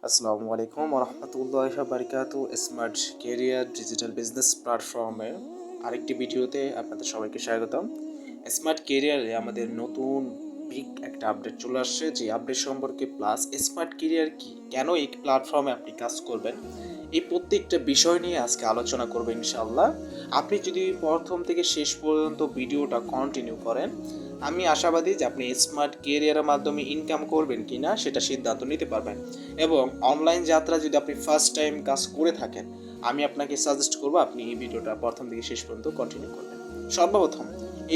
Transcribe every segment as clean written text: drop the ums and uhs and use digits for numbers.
আসসালামু আলাইকুম ওরহমতুল্লাহি ওয়া বারাকাতু। স্মার্ট ক্যারিয়ার ডিজিটাল বিজনেস প্ল্যাটফর্মের আরেকটি ভিডিওতে আপনাদের সবাইকে স্বাগতম। স্মার্ট ক্যারিয়ারে আমাদের নতুন বিগ একটা আপডেট চলে আসছে, যে আপডেট সম্পর্কে প্লাস স্মার্ট ক্যারিয়ার কি, কেন এই প্ল্যাটফর্মে আপনি কাজ করবেন, এই প্রত্যেকটা বিষয় নিয়ে আজকে আলোচনা করবো ইনশাআল্লাহ। আপনি যদি প্রথম থেকে শেষ পর্যন্ত ভিডিওটা কন্টিনিউ করেন, আমি আশাবাদী যে আপনি স্মার্ট ক্যারিয়ারের মাধ্যমে ইনকাম করবেন কি না সেটা সিদ্ধান্ত নিতে পারবেন। এবং অনলাইন যাত্রা যদি আপনি ফার্স্ট টাইম কাজ করে থাকেন, আমি আপনাকে সাজেস্ট করবো আপনি এই ভিডিওটা প্রথম থেকে শেষ পর্যন্ত কন্টিনিউ করবেন। সর্বপ্রথম,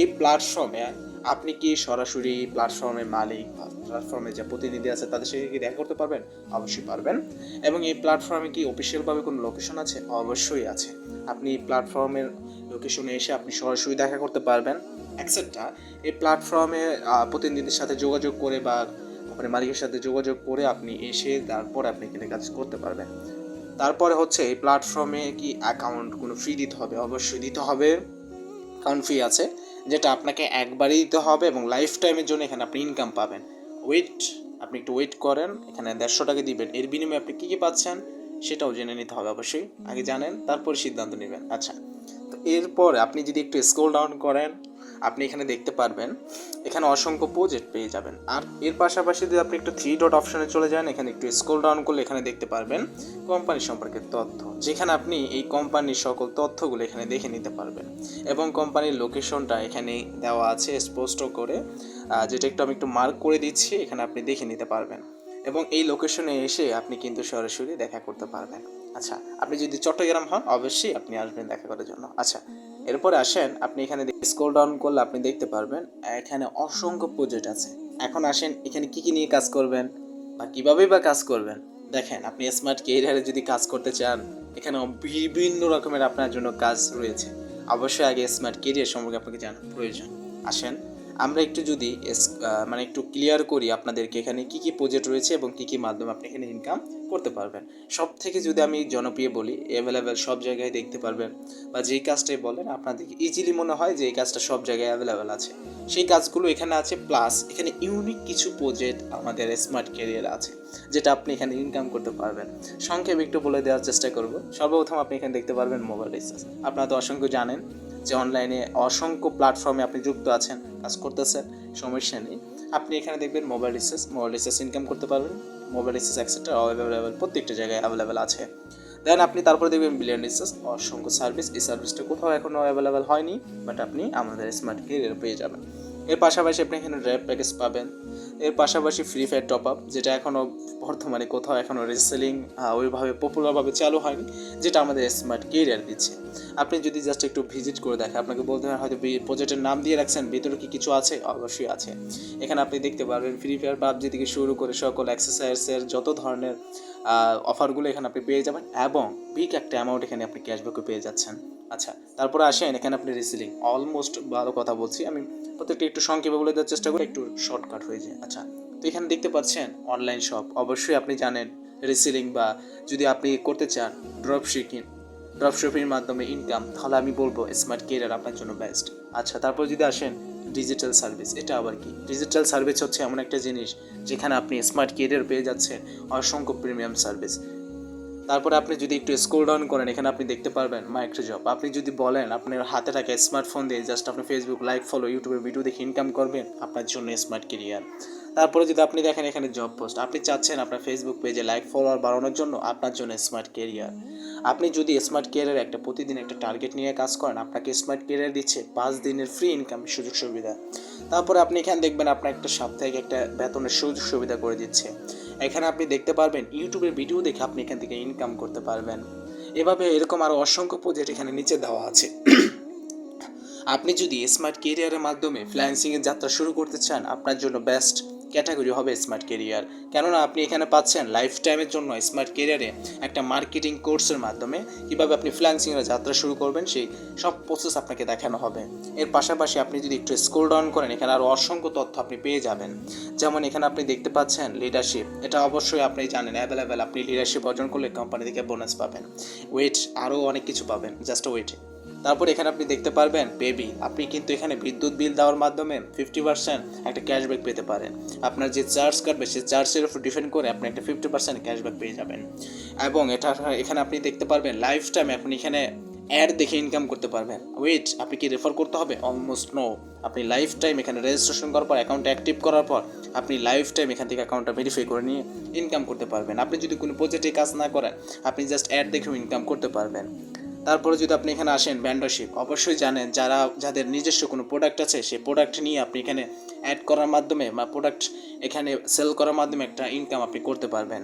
এই প্ল্যাটফর্মে আপনি কি সরাসরি প্ল্যাটফর্মের মালিক বা প্ল্যাটফর্মে যে প্রতিনিধি আছে তাদের সাথে কি দেখা করতে পারবেন? অবশ্যই পারবেন। এবং এই প্ল্যাটফর্মে কি অফিসিয়ালভাবে কোনো লোকেশন আছে? অবশ্যই আছে। আপনি এই প্ল্যাটফর্মের লোকেশনে এসে আপনি সরাসরি দেখা করতে পারবেন এক্সেট্রা। এই প্ল্যাটফর্মে প্রতিনিধির সাথে যোগাযোগ করে বা আপনার মালিকের সাথে যোগাযোগ করে আপনি এসে তারপর আপনি এখানে কাজ করতে পারবেন। তারপরে হচ্ছে এই প্ল্যাটফর্মে কি অ্যাকাউন্ট কোনো ফি দিতে হবে? অবশ্যই দিতে হবে। অ্যাকাউন্ট ফি আছে, যেটা আপনাকে একবারই দিতে হবে এবং লাইফ টাইমের জন্য এখানে আপনি ইনকাম পাবেন। আপনি একটু ওয়েট করেন, এখানে 150 টাকা দিবেন। এর বিনিময়ে আপনি কী কী পাচ্ছেন সেটাও জেনে নিতে হবে। অবশ্যই আগে জানেন, তারপরে সিদ্ধান্ত নেবেন। আচ্ছা, তো এরপর আপনি যদি একটু স্ক্রল ডাউন করেন, আপনি এখানে দেখতে পারবেন এখানে অসংখ্য প্রজেক্ট পেয়ে যাবেন। আর এর পাশাপাশি যদি আপনি একটু 3 ডট অপশনে চলে যান, এখানে একটু স্ক্রল ডাউন করলে এখানে দেখতে পারবেন কোম্পানি সম্পর্কে তথ্য, যেখানে আপনি এই কোম্পানির সকল তথ্যগুলো এখানে দেখে নিতে পারবেন। এবং কোম্পানির লোকেশনটা এখানে দেওয়া আছে স্পষ্ট করে, যেটা আমি একটু মার্ক করে দিচ্ছি, এখানে আপনি দেখে নিতে পারবেন। এবং এই লোকেশনে এসে আপনি কিন্তু সরাসরি দেখা করতে পারবেন। আচ্ছা, আপনি যদি চট্টগ্রাম হন অবশ্যই আপনি আসবেন দেখা করার জন্য। আচ্ছা, এরপরে আসেন, আপনি এখানে স্ক্রল ডাউন করলে আপনি দেখতে পারবেন এখানে অসংখ্য প্রজেক্ট আছে। এখন আসেন, এখানে কি কি নিয়ে কাজ করবেন বা কীভাবেই বা কাজ করবেন। দেখেন, আপনি স্মার্ট ক্যারিয়ারে যদি কাজ করতে চান, এখানে বিভিন্ন রকমের আপনার জন্য কাজ রয়েছে। অবশ্যই আগে স্মার্ট ক্যারিয়ার সম্পর্কে আপনাকে জানার প্রয়োজন। আসেন, আমরা একটু যদি একটু ক্লিয়ার করি আপনাদেরকে এখানে কী কী প্রজেক্ট রয়েছে এবং কী কী মাধ্যমে আপনি এখানে ইনকাম করতে পারবেন। সব থেকে যদি আমি জনপ্রিয় বলি, অ্যাভেলেবেল সব জায়গায় দেখতে পারবেন, বা যেই কাজটাই বলেন আপনাদের ইজিলি মনে হয় যে এই কাজটা সব জায়গায় অ্যাভেলেবেল আছে, সেই কাজগুলো এখানে আছে। প্লাস এখানে ইউনিক কিছু প্রজেক্ট আমাদের স্মার্ট ক্যারিয়ার আছে, যেটা আপনি এখানে ইনকাম করতে পারবেন। সংক্ষেপে একটু বলে দেওয়ার চেষ্টা করব। সর্বপ্রথম আপনি এখানে দেখতে পারবেন মোবাইল রিচার্জ। আপনারা তো অসংখ্য জানেন যে অনলাইনে অসংখ্য প্ল্যাটফর্মে আপনি যুক্ত আছেন, কাজ করতেছেন, সমস্যা নেই। আপনি এখানে দেখবেন মোবাইল রিচার্জ ইনকাম করতে পারবেন। মোবাইল রিচার্জ এক্সেট্রা অ্যাভেলেবেল, প্রত্যেকটা জায়গায় অ্যাভেলেবেল আছে। দেন আপনি তারপরে দেখবেন বিলিয়ন রিচার্জ, অসংখ্য সার্ভিস। এই সার্ভিসটা কোথাও এখনও অ্যাভেলেবেল হয়নি, বাট আপনি আমাদের স্মার্ট ক্যারিয়ার পেয়ে যাবেন। এর পাশাপাশি আপনি এখানে র্যাপ প্যাকেজ পাবেন। এর পাশাপাশি ফ্রি ফায়ার টপ আপ, যেটা এখনও বর্তমানে কোথাও এখনও রিসেলিং ওইভাবে পপুলারভাবে চালু হয়নি, যেটা আমাদের স্মার্ট ক্যারিয়ার দিচ্ছে। আপনি যদি জাস্ট একটু ভিজিট করে দেখেন, আপনাকে বলতে হয় হয়তো প্রজেক্টের নাম দিয়ে রাখছেন, ভিতরে কি কিছু আছে? অবশ্যই আছে। এখানে আপনি দেখতে পারবেন ফ্রি ফায়ার পাবজি থেকে শুরু করে সকল এক্সারসাইজের যত ধরনের অফারগুলো এখানে আপনি পেয়ে যাবেন, এবং বিগ একটা অ্যামাউন্ট এখানে আপনি ক্যাশব্যাকও পেয়ে যাচ্ছেন। আচ্ছা, তারপরে আসেন এখানে আপনি রিসেলিং, অলমোস্ট ভালো কথা বলছি আমি, প্রত্যেকটা একটু সংক্ষেপে বলে দেওয়ার চেষ্টা করি, একটু শর্টকাট হয়ে যায়। আচ্ছা, তো এখানে দেখতে পাচ্ছেন অনলাইন শপ। অবশ্যই আপনি জানেন রিসেলিং, বা যদি আপনি করতে চান ড্রপশিপিংয়ের মাধ্যমে ইনকাম, তাহলে আমি বলবো স্মার্ট ক্যারিয়ার আপনার জন্য বেস্ট। আচ্ছা, তারপর যদি আসেন ডিজিটাল সার্ভিস, এটা আবার কি? ডিজিটাল সার্ভিস হচ্ছে এমন একটা জিনিস যেখানে আপনি স্মার্ট ক্যারিয়ার পেয়ে যাচ্ছেন অসংখ্য প্রিমিয়াম সার্ভিস। তারপরে আপনি যদি একটু স্ক্রল ডাউন করেন, এখানে আপনি দেখতে পারবেন মাইক্রো জব। আপনি যদি বলেন আপনার হাতে থাকা স্মার্টফোন দিয়ে জাস্ট আপনি ফেসবুক লাইক ফলো, ইউটিউবে ভিডিও দেখে ইনকাম করবেন, আপনার জন্য স্মার্ট ক্যারিয়ার। তারপরে যদি আপনি দেখেন এখানে জব পোস্ট, আপনি চাচ্ছেন আপনার ফেসবুক পেজে লাইক ফলোয়ার বাড়ানোর জন্য, আপনার জন্য স্মার্ট ক্যারিয়ার। আপনি যদি স্মার্ট ক্যারিয়ার একটা প্রতিদিন একটা টার্গেট নিয়ে কাজ করেন, আপনাকে স্মার্ট ক্যারিয়ার দিচ্ছে 5 দিনের ফ্রি ইনকাম সুযোগ সুবিধা। তারপরে আপনি এখানে দেখবেন আপনার একটা সাপ্তাহিক একটা বেতনের সুযোগ সুবিধা করে দিচ্ছে। এখানে আপনি দেখতে পারবেন ইউটিউবের ভিডিও দেখে আপনি এখান থেকে ইনকাম করতে পারবেন। এভাবে এরকম আরও অসংখ্য প্রজেক্ট এখানে নিচে দেওয়া আছে। আপনি যদি স্মার্ট ক্যারিয়ারের মাধ্যমে ফ্রিল্যান্সিংয়ের যাত্রা শুরু করতে চান, আপনার জন্য বেস্ট ক্যাটাগরি হবে স্মার্ট ক্যারিয়ার। কেননা আপনি এখানে পাচ্ছেন লাইফ টাইমের জন্য স্মার্ট ক্যারিয়ারে একটা মার্কেটিং কোর্সের মাধ্যমে কীভাবে আপনি ফ্রিল্যান্সিংয়ের যাত্রা শুরু করবেন সেই সব প্রসেস আপনাকে দেখানো হবে। এর পাশাপাশি আপনি যদি একটু স্ক্রল ডাউন করেন, এখানে আরও অসংখ্য তথ্য আপনি পেয়ে যাবেন। যেমন এখানে আপনি দেখতে পাচ্ছেন লিডারশিপ, এটা অবশ্যই আপনি জানেন অ্যাভেলেবেল। আপনি লিডারশিপ অর্জন করলে কোম্পানি থেকে বোনাস পাবেন, আরও অনেক কিছু পাবেন, জাস্ট ওয়েট। তারপর এখানে আপনি দেখতে পারবেন পে বিল। আপনি কিন্তু এখানে বিদ্যুৎ বিল দেওয়ার মাধ্যমে 50% একটা ক্যাশব্যাক পেতে পারেন। আপনার যে চার্জ কাটবে সেই চার্জের উপর ডিপেন্ড করে আপনি একটা 50% ক্যাশব্যাক পেয়ে যাবেন। এবং এখানে আপনি দেখতে পারবেন লাইফ টাইম আপনি এখানে অ্যাড দেখে ইনকাম করতে পারবেন। ওয়েট, আপনি কি রেফার করতে হবে? Almost no. আপনি লাইফ টাইম এখানে রেজিস্ট্রেশন করার পর, অ্যাকাউন্ট অ্যাক্টিভ করার পর আপনি লাইফ টাইম এখান থেকে অ্যাকাউন্টটা ভেরিফাই করে নিয়ে ইনকাম করতে পারবেন। আপনি যদি কোনো প্রজেক্টে কাজ না করেন, আপনি জাস্ট অ্যাড দেখেও ইনকাম করতে পারবেন। তারপরে যদি আপনি এখানে আসেন ভেন্ডরশিপ, অবশ্যই জানেন যাদের নিজস্ব কোনো প্রোডাক্ট আছে সেই প্রোডাক্ট নিয়ে আপনি এখানে অ্যাড করার মাধ্যমে বা প্রোডাক্ট এখানে সেল করার মাধ্যমে একটা ইনকাম আপনি করতে পারবেন।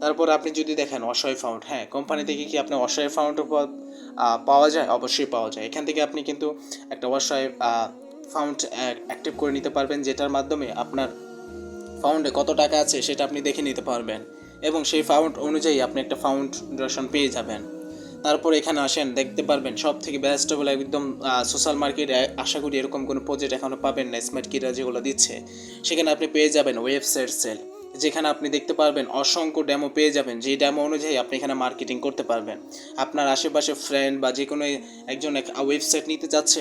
তারপর আপনি যদি দেখেন অসহায় ফাউন্ড, হ্যাঁ, কোম্পানি থেকে কি আপনি অসহায় ফাউন্ড পাওয়া যায়? অবশ্যই পাওয়া যায়। এখান থেকে আপনি কিন্তু একটা অসহায় ফাউন্ড অ্যাক্টিভ করে নিতে পারবেন, যেটার মাধ্যমে আপনার ফাউন্ডে কত টাকা আছে সেটা আপনি দেখে নিতে পারবেন এবং সেই ফাউন্ড অনুযায়ী আপনি একটা ফাউন্ডেশন পেয়ে যাবেন। তারপর এখানে আসেন, দেখতে পারবেন সব থেকে বেস্ট বলে একদম সোশ্যাল মার্কেটে আশা করি এরকম কোনো প্রজেক্ট এখনও পাবেন না। স্মার্ট কিরা যেগুলো দিচ্ছে সেখানে আপনি পেয়ে যাবেন ওয়েবসাইট সেল, যেখানে আপনি দেখতে পারবেন অসংখ্য ডেমো পেয়ে যাবেন, যেই ডেমো অনুযায়ী আপনি এখানে মার্কেটিং করতে পারবেন। আপনার আশেপাশে ফ্রেন্ড বা যে কোনো একজন ওয়েবসাইট নিতে চাচ্ছে,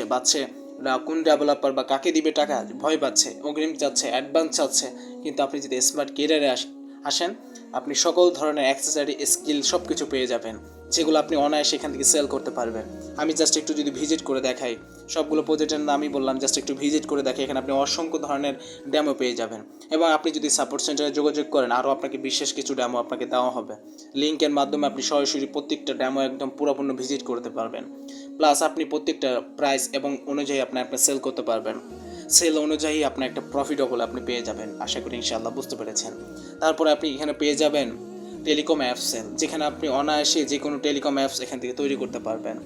কোন ডেভেলপার বা কাকে দিবে টাকা ভয় পাচ্ছে, অগ্রিম চাচ্ছে, অ্যাডভান্স চাচ্ছে, কিন্তু আপনি যদি স্মার্ট কেরিয়ারে আসেন, আপনি সকল ধরনের অ্যাক্সেসরি স্কিল সব কিছু পেয়ে যাবেন, যেগুলো আপনি অনায়াসে এখান থেকে সেল করতে পারবেন। আমি জাস্ট একটু যদি ভিজিট করে দেখাই, সবগুলো প্রজেক্টের নামই বললাম, জাস্ট একটু ভিজিট করে দেখাই, এখানে আপনি অসংখ্য ধরনের ডেমো পেয়ে যাবেন। এবং আপনি যদি সাপোর্ট সেন্টারে যোগাযোগ করেন, আরও আপনাকে বিশেষ কিছু ডেমো আপনাকে দেওয়া হবে। লিঙ্কের মাধ্যমে আপনি সরাসরি প্রত্যেকটা ডেমো একদম পুরোপূর্ণ ভিজিট করতে পারবেন। প্লাস আপনি প্রত্যেকটা প্রাইস এবং অনুযায়ী আপনি সেল করতে পারবেন। সেল অনুযায়ী আপনার একটা প্রফিটেবল আপনি পেয়ে যাবেন। আশা করি ইনশাআল্লাহ বুঝতে পেরেছেন। তারপরে আপনি এখানে পেয়ে যাবেন টেলিকম অ্যাপস সেল, যেখানে আপনি অনায়াসে যে কোনো টেলিকম অ্যাপস এখান থেকে তৈরি করতে পারবেন।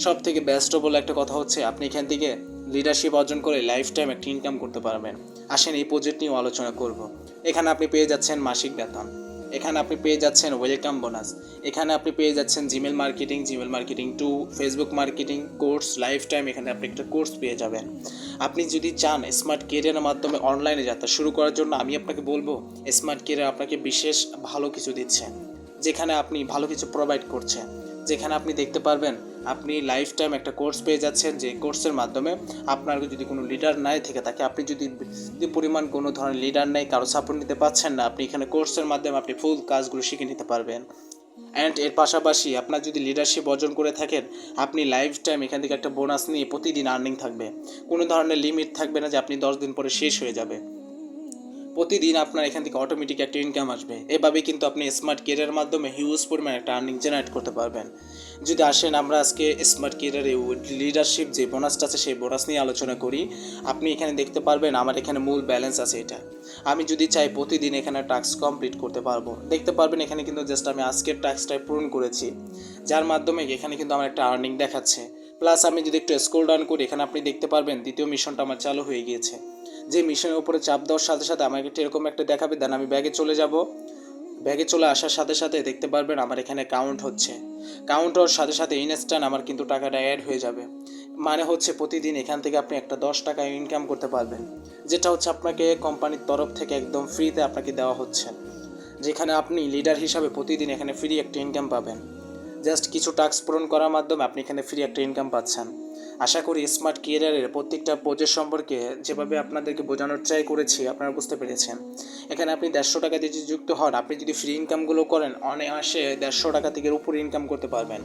সব থেকে বেস্ট বলে একটা কথা হচ্ছে, আপনি এখান থেকে লিডারশিপ অর্জন করে লাইফ টাইম একটা ইনকাম করতে পারবেন। আসেন এই প্রজেক্ট নিয়েও আলোচনা করব। এখানে আপনি পেয়ে যাচ্ছেন মাসিক বেতন, এখানে আপনি পেয়ে যাচ্ছেন ওয়েলকাম বোনাস, এখানে আপনি পেয়ে যাচ্ছেন Gmail marketing 2, Facebook marketing course life time, এখানে আপনি একটা কোর্স পেয়ে যাবেন। আপনি যদি চান স্মার্ট কেরিয়ারের মাধ্যমে অনলাইনে যাত্রা শুরু করার জন্য, আমি আপনাকে বলবো স্মার্ট কেরিয়ার আপনাকে বিশেষ ভালো কিছু দিচ্ছে, যেখানে আপনি ভালো কিছু প্রোভাইড করছে, যেখানে আপনি দেখতে পারবেন আপনি লাইফ টাইম একটা কোর্স পেয়ে যাচ্ছেন, যে কোর্সের মাধ্যমে আপনার যদি কোনো লিডার নাই থেকে থাকে, আপনি যদি পরিমাণ কোনো ধরনের লিডার নেই, কারো সাপোর্ট নিতে পারছেন না, আপনি এখানে কোর্সের মাধ্যমে আপনি ফুল কাজগুলো শিখে নিতে পারবেন। অ্যান্ড এর পাশাপাশি আপনার যদি লিডারশিপ অর্জন করে থাকেন, আপনি লাইফ টাইম এখান থেকে একটা বোনাস নিয়ে প্রতিদিন আর্নিং থাকবে। কোনো ধরনের লিমিট থাকবে না যে আপনি 10 দিন পরে শেষ হয়ে যাবে। প্রতিদিন আপনার এখান থেকে অটোমেটিক একটা ইনকাম আসবে। এভাবেই কিন্তু আপনি স্মার্ট কেরিয়ারের মাধ্যমে হিউজ পরিমাণে একটা আর্নিং জেনারেট করতে পারবেন। যদি আসেন আমরা আজকে স্মার্ট কেরিয়ারে লিডারশিপ যে বোনাসটা আছে সেই বোনাস নিয়ে আলোচনা করি। আপনি এখানে দেখতে পারবেন আমার এখানে মূল ব্যালেন্স আছে এটা। আমি যদি চাই প্রতিদিন এখানে টাস্ক কমপ্লিট করতে পারবো। দেখতে পারবেন এখানে কিন্তু জাস্ট আমি আজকের টাস্কটাই পূরণ করেছি, যার মাধ্যমে এখানে কিন্তু আমার একটা আর্নিং দেখাচ্ছে। প্লাস আমি যদি একটু স্ক্রল ডাউন করি, এখানে আপনি দেখতে পারবেন দ্বিতীয় মিশনটা আমার চালু হয়ে গিয়েছে। যে মিশনের উপরে চাপ দেওয়ার সাথে সাথে আমাকে এরকম একটা দেখাবে, দেন আমি ব্যাগে চলে যাব। ব্যাগে চলে আসার সাথে সাথে দেখতে পারবেন আমার এখানে কাউন্ট হচ্ছে। কাউন্ট হওয়ার সাথে সাথে ইনস্ট্যান্ট আমার কিন্তু টাকাটা অ্যাড হয়ে যাবে। মানে হচ্ছে প্রতিদিন এখান থেকে আপনি একটা 10 টাকা ইনকাম করতে পারবেন, যেটা হচ্ছে আপনাকে কোম্পানির তরফ থেকে একদম ফ্রিতে আপনাকে দেওয়া হচ্ছে, যেখানে আপনি লিডার হিসাবে প্রতিদিন এখানে ফ্রি একটা ইনকাম পাবেন। জাস্ট কিছু টাস্ক পূরণ করার মাধ্যমে আপনি এখানে ফ্রি একটা ইনকাম পাচ্ছেন। আশা করি স্মার্ট কেরিয়ারের প্রত্যেকটা প্রজেক্ট সম্পর্কে যেভাবে আপনাদেরকে বোঝানোর ট্রাই করেছি আপনারা বুঝতে পেরেছেন। এখানে আপনি 150 টাকা দিয়ে যুক্ত হন, আপনি যদি ফ্রি ইনকামগুলো করেন অনায়াসে 150 টাকা থেকে উপরে ইনকাম করতে পারবেন।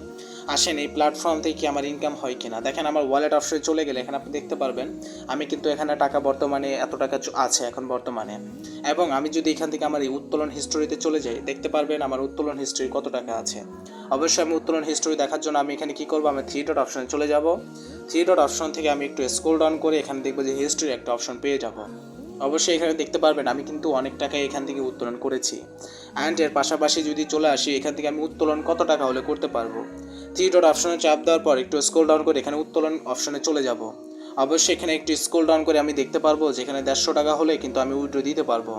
আসেন এই প্ল্যাটফর্ম থেকে কি আমার ইনকাম হয় কিনা দেখেন। আমার ওয়ালেট অপশনে চলে গেলে এখানে আপনি দেখতে পারবেন আমি কিন্তু এখানে টাকা বর্তমানে এত টাকা আছে এখন বর্তমানে। এবং আমি যদি এখান থেকে আমার এই উত্তোলন হিস্টোরিতে চলে যাই, দেখতে পারবেন আমার উত্তোলন হিস্টোরি কত টাকা আছে। অবশ্যই আমি উত্তোলন হিস্টোরি দেখার জন্য আমি এখানে কী করবো, আমি 3 ডট অপশনে চলে যাব। 3 ডট অপশন থেকে আমি একটু স্ক্রল ডাউন করে এখানে দেখবো যে হিস্ট্রি একটা অপশন পেয়ে যাব। অবশ্যই এখানে দেখতে পারবেন আমি কিন্তু অনেক টাকা এখান থেকে উত্তোলন করেছি। অ্যান্ড এর পাশাপাশি যদি চলে আসি এখান থেকে আমি উত্তোলন কত টাকা হলে করতে পারবো, 3 ডট অপশনে চাপ দেওয়ার পর একটু স্ক্রল ডাউন করে এখানে উত্তোলন অপশনে চলে যাব। অবশ্যই এখানে একটু স্ক্রল ডাউন করে আমি দেখতে পারবো যেখানে 150 টাকা হলে কিন্তু আমি উইথড্র দিতে পারবো।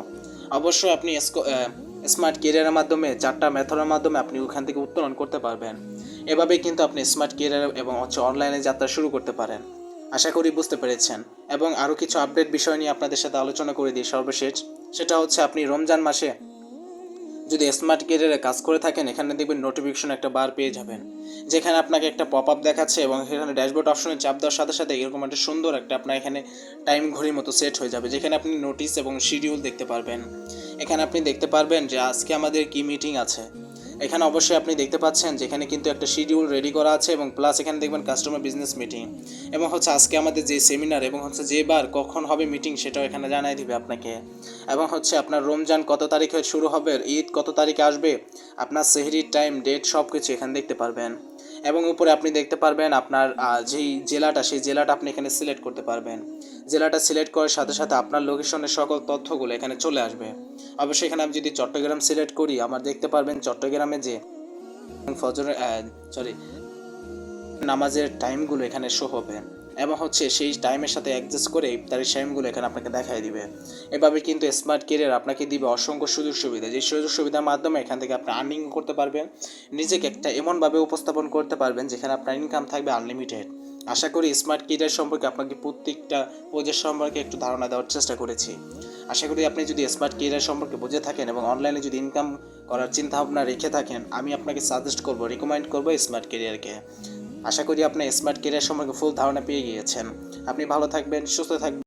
অবশ্যই আপনি স্মার্ট কেরিয়ারের মাধ্যমে 4টা মেথডের মাধ্যমে আপনি ওখান থেকে উত্তোলন করতে পারবেন। এভাবেই কিন্তু আপনি স্মার্ট কেরিয়ার এবং অনলাইনে যাত্রা শুরু করতে পারেন। আশা করি বুঝতে পেরেছেন। এবং আরও কিছু আপডেট বিষয় নিয়ে আপনাদের সাথে আলোচনা করে দিই সর্বশেষ। সেটা হচ্ছে আপনি রমজান মাসে যদি স্মার্ট ক্যারিয়ারে কাজ করে থাকেন, এখানে দেখবেন নোটিফিকেশন একটা বার পেয়ে যাবেন, যেখানে আপনাকে একটা পপ আপ দেখাচ্ছে এবং সেখানে ড্যাশবোর্ড অপশনে চাপ দেওয়ার সাথে সাথে এরকম একটা সুন্দর একটা আপনার এখানে টাইম ঘড়ির মতো সেট হয়ে যাবে, যেখানে আপনি নোটিস এবং শিডিউল দেখতে পারবেন। এখানে আপনি দেখতে পারবেন যে আজকে আমাদের কি মিটিং আছে। এখানে অবশ্যই আপনি দেখতে পাচ্ছেন যেখানে কিন্তু একটা শিডিউল রেডি করা আছে এবং প্লাস এখানে দেখবেন কাস্টমার বিজনেস মিটিং এবং হচ্ছে আজকে আমাদের যে সেমিনার এবং হচ্ছে যে বার কখন হবে মিটিং সেটাও এখানে জানাই দিবে আপনাকে। এবং হচ্ছে আপনার রমজান কত তারিখে শুরু হবে, ঈদ কত তারিখে আসবে, আপনার সেহরির টাইম ডেট সব কিছু এখানে দেখতে পারবেন। এবং উপরে আপনি দেখতে পারবেন আপনার যেই জেলাটা, সেই জেলাটা আপনি এখানে সিলেক্ট করতে পারবেন। জেলাটা সিলেক্ট করার সাথে সাথে আপনার লোকেশনের সকল তথ্যগুলো এখানে চলে আসবে। অবশ্যই এখানে আমি যদি চট্টগ্রাম সিলেক্ট করি, আমার দেখতে পারবেন চট্টগ্রামে যে ফজরের সরি নামাজের টাইমগুলো এখানে শো হবে এবং হচ্ছে সেই টাইমের সাথে অ্যাডজাস্ট করে ইফতারের টাইমগুলো এখানে আপনাকে দেখাই দিবে। এভাবে কিন্তু স্মার্ট ক্যারিয়ার আপনাকে দিবে অসংখ্য সুযোগ সুবিধা, যে সুযোগ সুবিধার মাধ্যমে এখান থেকে আপনি আর্নিং করতে পারবেন, নিজেকে একটা এমনভাবে উপস্থাপন করতে পারবেন যেখানে আপনার ইনকাম থাকবে আনলিমিটেড। আশা করি স্মার্ট ক্যারিয়ার সম্পর্কে আপনাকে প্রত্যেকটা প্রজেক্ট সম্পর্কে একটু ধারণা দেওয়ার চেষ্টা করেছি। আশা করি আপনি যদি স্মার্ট ক্যারিয়ার সম্পর্কে বুঝে থাকেন এবং অনলাইনে যদি ইনকাম করার চিন্তা ভাবনা রেখে থাকেন, আমি আপনাকে সাজেস্ট করব, রিকমেন্ড করবো স্মার্ট ক্যারিয়ারকে। আশা করি আপনি স্মার্ট ক্যারিয়ার সম্পর্কে ফুল ধারণা পেয়ে গিয়েছেন। আপনি ভালো থাকবেন, সুস্থ থাকবেন।